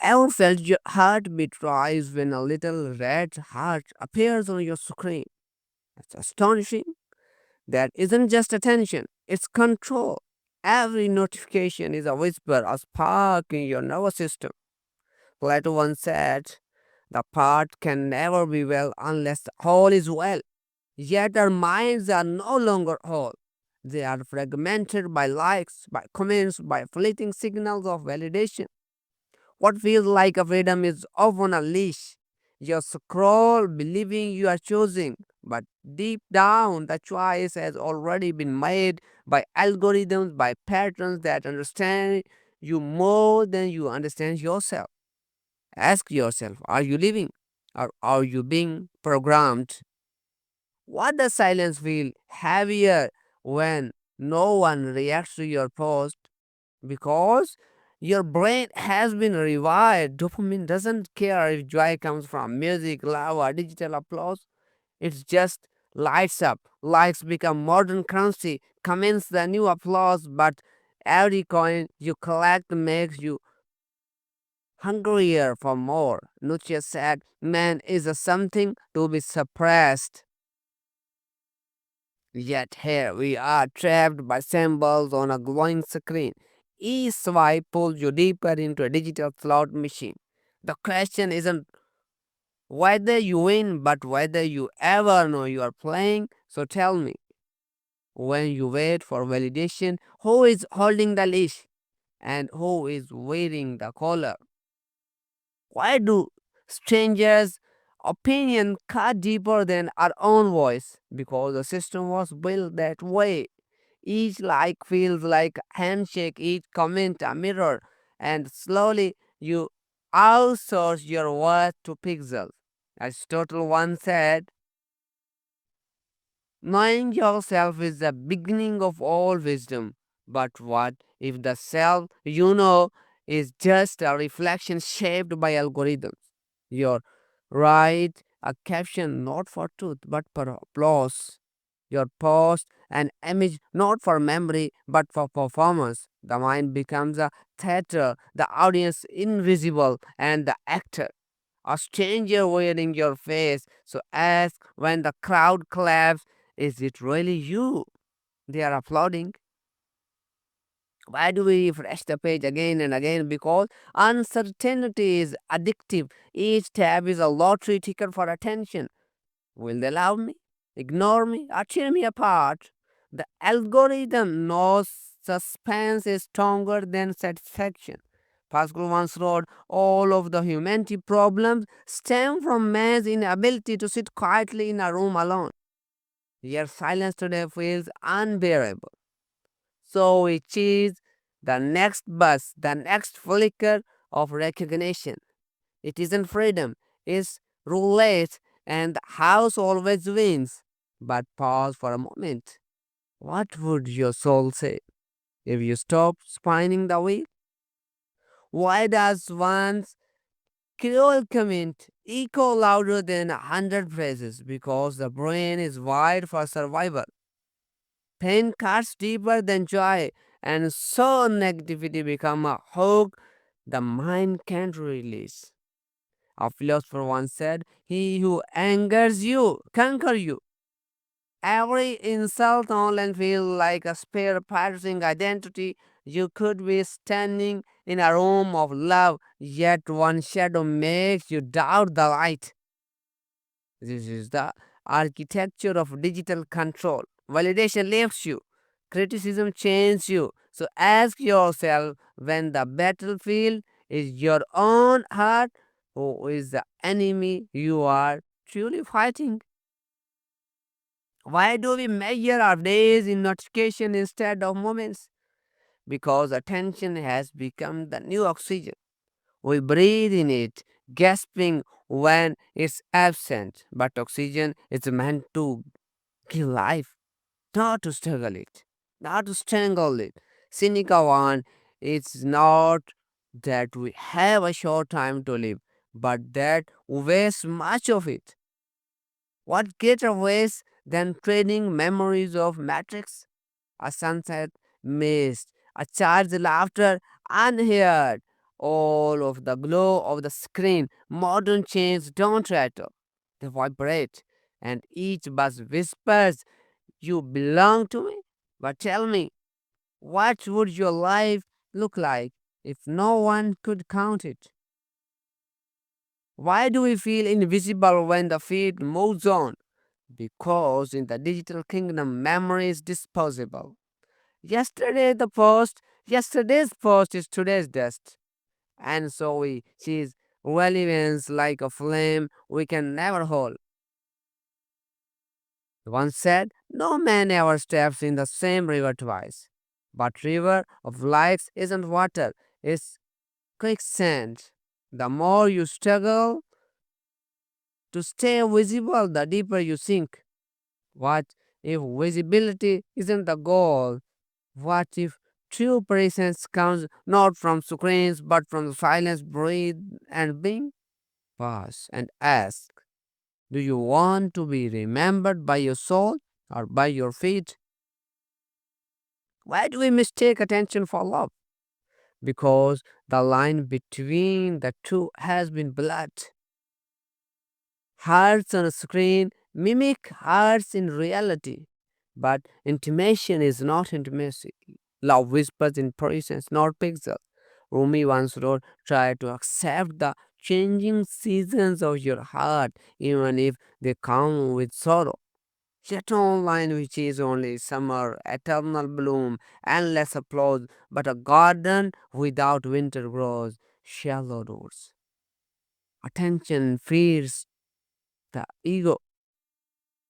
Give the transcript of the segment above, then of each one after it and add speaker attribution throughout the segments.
Speaker 1: Ever felt your heartbeat rise when a little red heart appears on your screen? It's astonishing. That isn't just attention, it's control. Every notification is a whisper, a spark in your nervous system. Plato once said, the part can never be well unless the whole is well. Yet our minds are no longer whole. They are fragmented by likes, by comments, by fleeting signals of validation. What feels like a freedom is often a leash. You scroll believing you are choosing, but deep down the choice has already been made by algorithms, by patterns that understand you more than you understand yourself. Ask yourself, are you living or are you being programmed? What does silence feel heavier when no one reacts to your post? Because your brain has been rewired. Dopamine doesn't care if joy comes from music, love, or digital applause. It just lights up. Likes become modern currency, comments the new applause, but every coin you collect makes you hungrier for more. Nietzsche said, man is a something to be suppressed. Yet here we are trapped by symbols on a glowing screen. Each swipe pulls you deeper into a digital slot machine. The question isn't whether you win, but whether you ever know you are playing. So tell me, when you wait for validation, who is holding the leash and who is wearing the collar? Why do strangers' opinion cut deeper than our own voice? Because the system was built that way. Each like feels like a handshake, each comment a mirror, and slowly you outsource your worth to pixels. As Total once said, knowing yourself is the beginning of all wisdom. But what if the self you know is just a reflection shaped by algorithms? Your write a caption not for truth but for applause. Your post an image not for memory but for performance. The mind becomes a theater, the audience invisible, and the actor a stranger wearing your face. So ask when the crowd claps, is it really you? They are applauding. Why do we refresh the page again and again? Because uncertainty is addictive. Each tab is a lottery ticket for attention. Will they love me, ignore me, or tear me apart? The algorithm knows suspense is stronger than satisfaction. Pascal once wrote, all of the humanity problems stem from man's inability to sit quietly in a room alone. Yet silence today feels unbearable. So we chase the next buzz, the next flicker of recognition. It isn't freedom, it's roulette, and the house always wins. But pause for a moment. What would your soul say if you stop spinning the wheel? Why does one's cruel comment echo louder than 100 phrases? Because the brain is wired for survival. Pain cuts deeper than joy, and so negativity become a hook the mind can't release. A philosopher once said, he who angers you, conquer you. Every insult online feels like a spear piercing identity. You could be standing in a room of love, yet one shadow makes you doubt the light. This is the architecture of digital control. Validation lifts you, criticism changes you. So ask yourself when the battlefield is your own heart, who is the enemy you are truly fighting? Why do we measure our days in notification instead of moments? Because attention has become the new oxygen. We breathe in it, gasping when it's absent. But oxygen is meant to give life, not to struggle it, not to strangle it. Seneca one, it's not that we have a short time to live, but that we waste much of it. What greater waste than trading memories of Matrix? A sunset missed, a child's laughter unheard, all of the glow of the screen. Modern chains don't rattle, they vibrate, and each buzz whispers, "You belong to me." But tell me, what would your life look like if no one could count it? Why do we feel invisible when the feed moves on? Because in the digital kingdom, memory is disposable. Yesterday's post is today's dust. And so we sees relevance like a flame we can never hold. Once said, no man ever steps in the same river twice. But river of life isn't water, it's quicksand. The more you struggle to stay visible, the deeper you sink. What if visibility isn't the goal? What if true presence comes not from screens but from the silence, breathe, and being? Pause and ask, do you want to be remembered by your soul or by your feet? Why do we mistake attention for love? Because the line between the two has been blurred. Hearts on a screen mimic hearts in reality, but intimation is not intimacy. Love whispers in presence, not pixels. Rumi once wrote, try to accept the changing seasons of your heart, even if they come with sorrow. Yet online, which is only summer, eternal bloom, endless applause, but a garden without winter grows, shallow roots. Attention feeds the ego.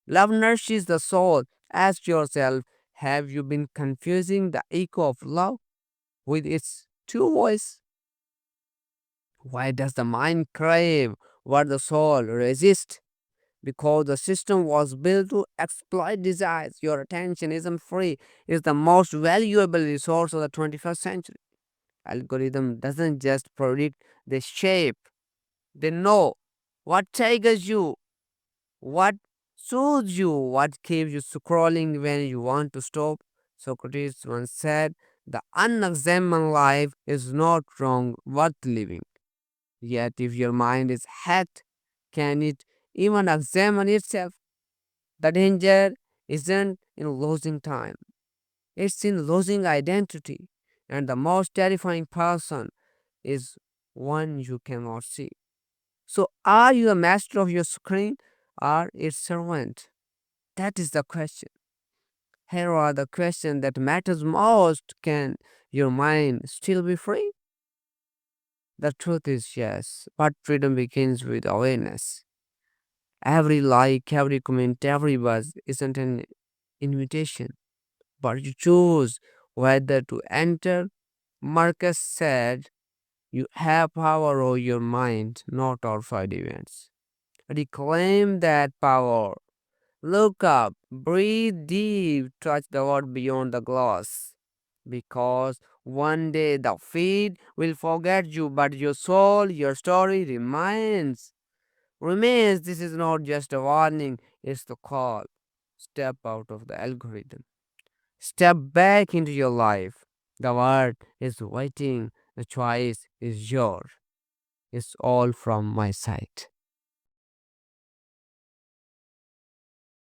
Speaker 1: Love nourishes the soul. Ask yourself, have you been confusing the echo of love with its true voice? Why does the mind crave what the soul resists? Because the system was built to exploit desires. Your attention isn't free, it's the most valuable resource of the 21st century. Algorithm doesn't just predict the shape, they know what triggers you, what soothes you, what keeps you scrolling when you want to stop. Socrates once said, the unexamined life is not wrong worth living. Yet if your mind is hacked, can it even examine itself? The danger isn't in losing time, it's in losing identity. And the most terrifying person is one you cannot see. So, are you a master of your screen or its servant? That is the question. Here are the questions that matters most. Can your mind still be free? The truth is yes, but freedom begins with awareness. Every like, every comment, every buzz isn't an invitation, but you choose whether to enter. Marcus said, you have power over your mind, not outside events. Reclaim that power. Look up, breathe deep, touch the world beyond the glass. Because one day the feet will forget you, but your soul, your story remains. This is not just a warning, it's the call. Step out of the algorithm. Step back into your life. The world is waiting. The choice is yours. It's all from my side.